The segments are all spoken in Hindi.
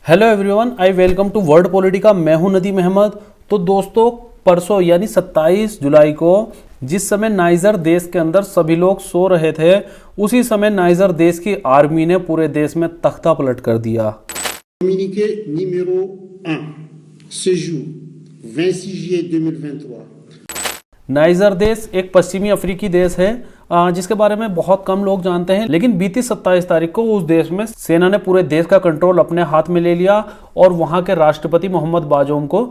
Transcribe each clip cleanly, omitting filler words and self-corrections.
Hello everyone, I welcome to World Politica. मैं हूं नदीम अहमद। तो दोस्तों, परसों यानी 27 जुलाई को जिस समय नाइजर देश के अंदर सभी लोग सो रहे थे, उसी समय नाइजर देश की आर्मी ने पूरे देश में तख्ता पलट कर दिया। Communiqué numéro 1, séjour 26 juillet 2023। Niger देश एक पश्चिमी अफ्रीकी देश है जिसके बारे में बहुत कम लोग जानते हैं, लेकिन बीती 27 तारीख को उस देश में सेना ने पूरे देश का कंट्रोल अपने हाथ में ले लिया और वहां के राष्ट्रपति मोहम्मद बाजोम को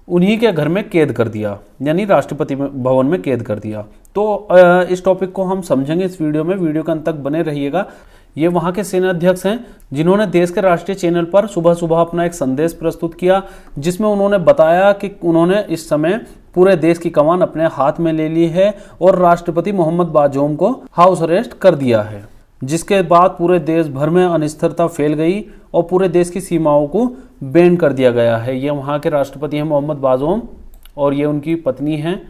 उन्हीं के घर में कैद कर दिया, यानी राष्ट्रपति भवन में कैद कर दिया। तो इस टॉपिक को हम समझेंगे इस वीडियो में। वीडियो के अंत तक बने रहिएगा। ये वहां के सेना अध्यक्ष हैं जिन्होंने देश के राष्ट्रीय चैनल पर सुबह सुबह अपना एक संदेश प्रस्तुत किया, जिसमें उन्होंने बताया कि उन्होंने इस समय पूरे देश की कमान अपने हाथ में ले ली है और राष्ट्रपति मोहम्मद बाजोम को हाउस अरेस्ट कर दिया है, जिसके बाद पूरे देश भर में अनिश्चितता फैल गई और पूरे देश की सीमाओं को बैन कर दिया गया है। ये वहाँ के राष्ट्रपति हैं मोहम्मद बाजोम और ये उनकी पत्नी हैं।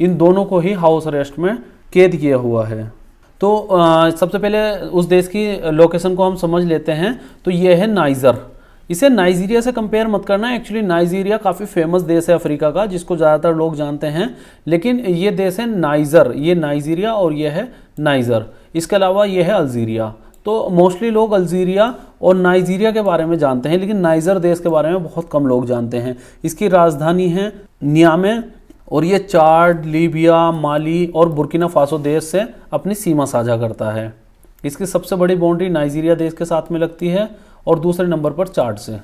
इन दोनों को ही हाउस अरेस्ट में कैद किया हुआ है। तो सबसे पहले उस देश की लोकेशन को हम समझ लेते हैं। तो ये है नाइजर। इसे नाइजीरिया से कंपेयर मत करना। एक्चुअली नाइजीरिया काफ़ी फेमस देश है अफ्रीका का, जिसको ज़्यादातर लोग जानते हैं, लेकिन ये देश है नाइजर। ये नाइजीरिया और ये है नाइजर। इसके अलावा ये है अल्जीरिया। तो मोस्टली लोग अल्जीरिया और नाइजीरिया के बारे में जानते हैं, लेकिन नाइजर देश के बारे में बहुत कम लोग जानते हैं। इसकी राजधानी है नियामे और ये चाड, लीबिया, माली और बुर्किना फासो देश से अपनी सीमा साझा करता है। इसकी सबसे बड़ी बाउंड्री नाइजीरिया देश के साथ में लगती है और दूसरे नंबर पर चाड से।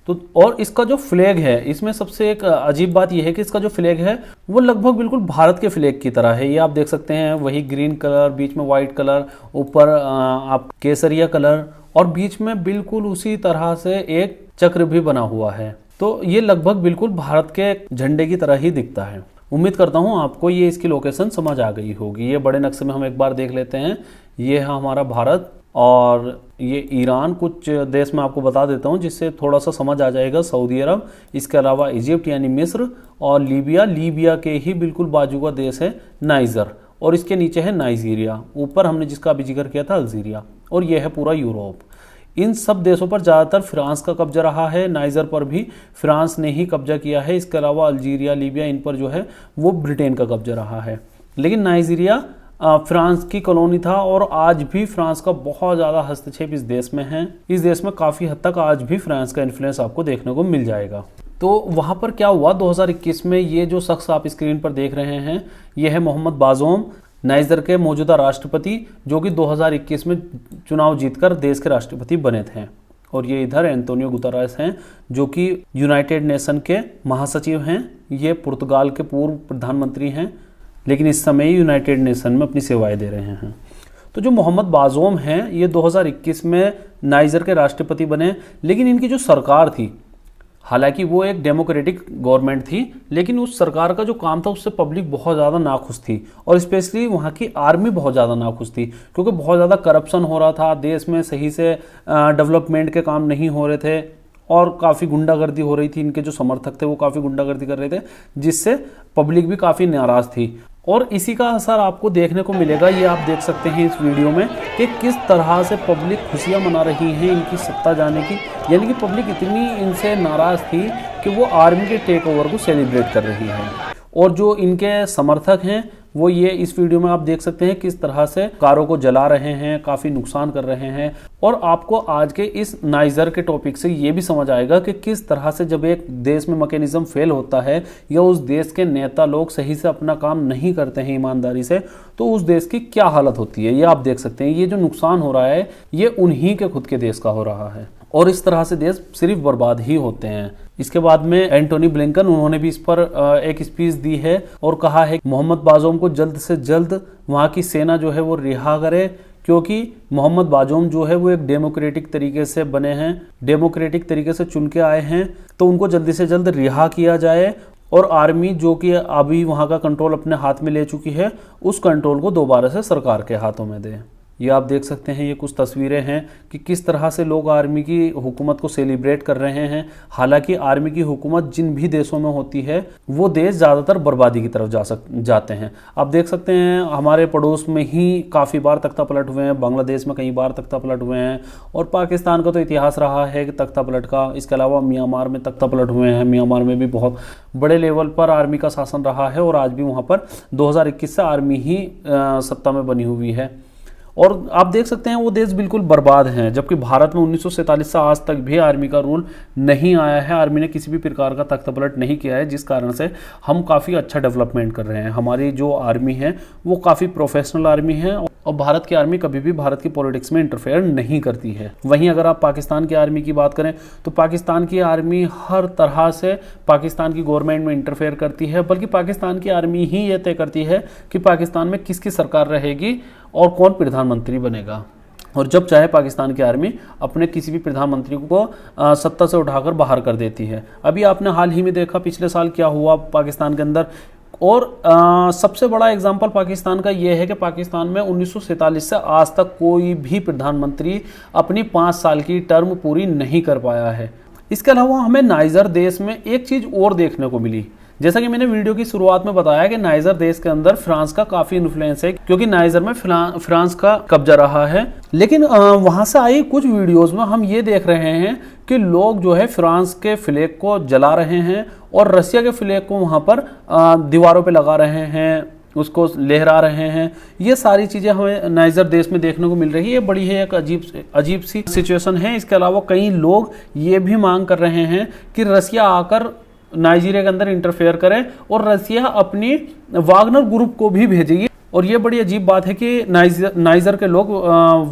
तो और इसका जो फ्लैग है, इसमें सबसे एक अजीब बात यह है कि इसका जो फ्लैग है वो लगभग बिल्कुल भारत के फ्लैग की तरह है। ये आप देख सकते हैं, वही ग्रीन कलर, बीच में वाइट कलर, ऊपर आप केसरिया कलर और बीच में बिल्कुल उसी तरह से एक चक्र भी बना हुआ है। तो ये लगभग बिल्कुल भारत के झंडे की तरह ही दिखता है। उम्मीद करता हूँ आपको ये इसकी लोकेशन समझ आ गई होगी। ये बड़े नक्शे में हम एक बार देख लेते हैं। ये है हमारा भारत और ये ईरान। कुछ देश मैं आपको बता देता हूँ जिससे थोड़ा सा समझ आ जाएगा। सऊदी अरब, इसके अलावा इजिप्ट यानी मिस्र और लीबिया। लीबिया के ही बिल्कुल बाजू का देश है नाइजर और इसके नीचे है नाइजीरिया। ऊपर हमने जिसका अभी जिक्र किया था अल्जीरिया, और यह है पूरा यूरोप। इन सब देशों पर ज़्यादातर फ्रांस का कब्जा रहा है। नाइजर पर भी फ्रांस ने ही कब्जा किया है। इसके अलावा अल्जीरिया, लीबिया, इन पर जो है वो ब्रिटेन का कब्जा रहा है। लेकिन नाइजीरिया फ्रांस की कॉलोनी था और आज भी फ्रांस का बहुत ज़्यादा हस्तक्षेप इस देश में है। इस देश में काफ़ी हद तक आज भी फ्रांस का इन्फ्लुएंस आपको देखने को मिल जाएगा। तो वहाँ पर क्या हुआ 2021 में, ये जो शख्स आप स्क्रीन पर देख रहे हैं, ये है मोहम्मद बाजोम, नाइजर के मौजूदा राष्ट्रपति, जो कि 2021 में चुनाव जीतकर देश के राष्ट्रपति बने थे। और ये इधर एंटोनियो गुतेरेस हैं, जो कि यूनाइटेड नेशन के महासचिव हैं। ये पुर्तगाल के पूर्व प्रधानमंत्री हैं, लेकिन इस समय यूनाइटेड नेशन में अपनी सेवाएं दे रहे हैं। तो जो मोहम्मद बाजोम हैं, ये 2021 में नाइजर के राष्ट्रपति बने, लेकिन इनकी जो सरकार थी, हालांकि वो एक डेमोक्रेटिक गवर्नमेंट थी, लेकिन उस सरकार का जो काम था उससे पब्लिक बहुत ज़्यादा नाखुश थी और स्पेशली वहाँ की आर्मी बहुत ज़्यादा नाखुश थी, क्योंकि बहुत ज़्यादा करप्शन हो रहा था देश में। सही से डेवलपमेंट के काम नहीं हो रहे थे और काफ़ी गुंडागर्दी हो रही थी। इनके जो समर्थक थे वो काफ़ी गुंडागर्दी कर रहे थे, जिससे पब्लिक भी काफ़ी नाराज़ थी। और इसी का असर आपको देखने को मिलेगा। ये आप देख सकते हैं इस वीडियो में कि किस तरह से पब्लिक खुशियां मना रही है इनकी सत्ता जाने की। यानी कि पब्लिक इतनी इनसे नाराज़ थी कि वो आर्मी के टेक ओवर को सेलिब्रेट कर रही है। और जो इनके समर्थक हैं वो ये इस वीडियो में आप देख सकते हैं किस तरह से कारों को जला रहे हैं, काफ़ी नुकसान कर रहे हैं। और आपको आज के इस नाइजर के टॉपिक से ये भी समझ आएगा कि किस तरह से जब एक देश में मैकेनिज्म फेल होता है या उस देश के नेता लोग सही से अपना काम नहीं करते हैं ईमानदारी से, तो उस देश की क्या हालत होती है। ये आप देख सकते हैं। ये जो नुकसान हो रहा है ये उन्हीं के खुद के देश का हो रहा है और इस तरह से देश सिर्फ बर्बाद ही होते हैं। इसके बाद में एंटोनी ब्लिंकन, उन्होंने भी इस पर एक स्पीच दी है और कहा है कि मोहम्मद बाजोम को जल्द से जल्द वहाँ की सेना जो है वो रिहा करे, क्योंकि मोहम्मद बाजोम जो है वो एक डेमोक्रेटिक तरीके से बने हैं, डेमोक्रेटिक तरीके से चुन के आए हैं, तो उनको जल्दी से जल्द रिहा किया जाए और आर्मी जो कि अभी वहाँ का कंट्रोल अपने हाथ में ले चुकी है, उस कंट्रोल को दोबारा से सरकार के हाथों में दे। ये आप देख सकते हैं, ये कुछ तस्वीरें हैं कि किस तरह से लोग आर्मी की हुकूमत को सेलिब्रेट कर रहे हैं। हालांकि आर्मी की हुकूमत जिन भी देशों में होती है वो देश ज़्यादातर बर्बादी की तरफ जाते हैं। आप देख सकते हैं हमारे पड़ोस में ही काफ़ी बार तख्ता पलट हुए हैं, बांग्लादेश में कई बार तख्ता पलट हुए हैं, और पाकिस्तान का तो इतिहास रहा है कि तख्ता पलट का। इसके अलावा म्यांमार में तख्ता पलट हुए हैं, म्यांमार में भी बहुत बड़े लेवल पर आर्मी का शासन रहा है, और आज भी वहाँ पर 2021 से आर्मी ही सत्ता में बनी हुई है। और आप देख सकते हैं वो देश बिल्कुल बर्बाद हैं, जबकि भारत में 1947 से आज तक भी आर्मी का रूल नहीं आया है। आर्मी ने किसी भी प्रकार का तख्ता पलट नहीं किया है, जिस कारण से हम काफ़ी अच्छा डेवलपमेंट कर रहे हैं। हमारी जो आर्मी है वो काफ़ी प्रोफेशनल आर्मी है, और भारत की आर्मी कभी भी भारत की पॉलिटिक्स में इंटरफेयर नहीं करती है। वहीं अगर आप पाकिस्तान की आर्मी की बात करें तो पाकिस्तान की आर्मी हर तरह से पाकिस्तान की गवर्नमेंट में इंटरफेयर करती है, बल्कि पाकिस्तान की आर्मी ही ये तय करती है कि पाकिस्तान में किसकी सरकार रहेगी और कौन प्रधानमंत्री बनेगा। और जब चाहे पाकिस्तान की आर्मी अपने किसी भी प्रधानमंत्री को सत्ता से उठाकर बाहर कर देती है। अभी आपने हाल ही में देखा पिछले साल क्या हुआ पाकिस्तान के अंदर। और सबसे बड़ा एग्जाम्पल पाकिस्तान का ये है कि पाकिस्तान में 1947 से आज तक कोई भी प्रधानमंत्री अपनी 5 साल की टर्म पूरी नहीं कर पाया है। इसके अलावा हमें नाइजर देश में एक चीज़ और देखने को मिली, जैसा कि मैंने वीडियो की शुरुआत में बताया कि नाइजर देश के अंदर फ्रांस का काफ़ी इन्फ्लुएंस है, क्योंकि नाइजर में फ्रांस का कब्जा रहा है। लेकिन वहाँ से आई कुछ वीडियोस में हम ये देख रहे हैं कि लोग जो है फ्रांस के फ्लैग को जला रहे हैं और रसिया के फ्लैग को वहाँ पर दीवारों पे लगा रहे हैं, उसको लहरा रहे हैं। ये सारी चीज़ें हमें नाइजर देश में देखने को मिल रही है। बड़ी है एक अजीब सी सिचुएशन है। इसके अलावा कई लोग ये भी मांग कर रहे हैं कि रसिया आकर नाइजीरिया के अंदर इंटरफेयर करे और रसिया अपनी वागनर ग्रुप को भी भेजेगी। और ये बड़ी अजीब बात है कि नाइजर के लोग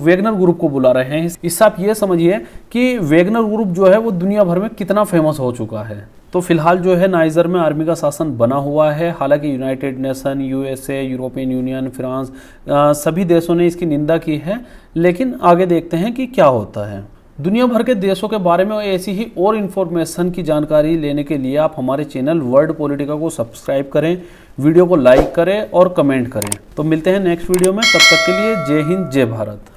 वैगनर ग्रुप को बुला रहे हैं। इससे आप ये समझिए कि वैगनर ग्रुप जो है वो दुनिया भर में कितना फेमस हो चुका है। तो फिलहाल जो है नाइजर में आर्मी का शासन बना हुआ है। हालांकि United nation, USA, European union, France सभी देशों ने इसकी निंदा की है। लेकिन आगे देखते हैं कि क्या होता है। दुनिया भर के देशों के बारे में ऐसी ही और इन्फॉर्मेशन की जानकारी लेने के लिए आप हमारे चैनल वर्ल्ड पॉलिटिका को सब्सक्राइब करें, वीडियो को लाइक करें और कमेंट करें। तो मिलते हैं नेक्स्ट वीडियो में, तब तक के लिए जय हिंद, जय भारत।